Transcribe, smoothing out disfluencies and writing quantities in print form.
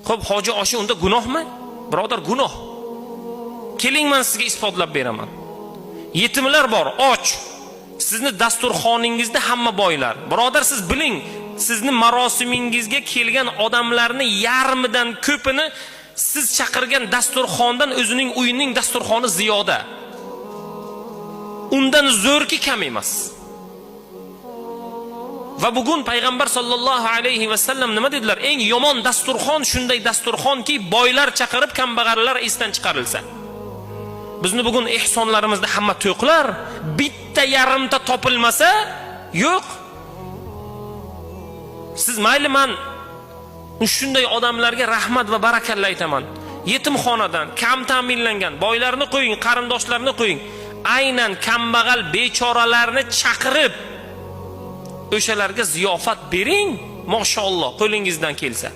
Xo'p, hoji oshi unda gunohmi? Birodar, gunoh. Keling, men sizga isbotlab beraman. Yetimlar bor, och. Sizni dasturxoningizda hamma boylar. Birodar, siz biling, sizni marosimingizga kelgan odamlarni yarmidan ko'pini siz chaqirgan dasturxondan o'zining uyining dasturxoni ziyoda. Undan zo'rki kam emas. Va bugun payg'ambar sollallohu alayhi va sallam nima dedilar? Eng yomon dasturxon shunday dasturxonki, boylar chaqirib kambag'allar esdan chiqarilsa. Bizni bugun ehsonlarimizda hamma to'qlar, bitta yarimta topilmasa, yo'q. Siz mayli, men shunday odamlarga rahmat va barakalla aytaman. Yetimxonadan, kam ta'minlangan boylarni qo'ying, qarindoshlarni qo'ying. Aynan kambag'al bechoralarni chaqirib o'shalarga ziyofat bering, mashalloh, qo'lingizdan kelsa.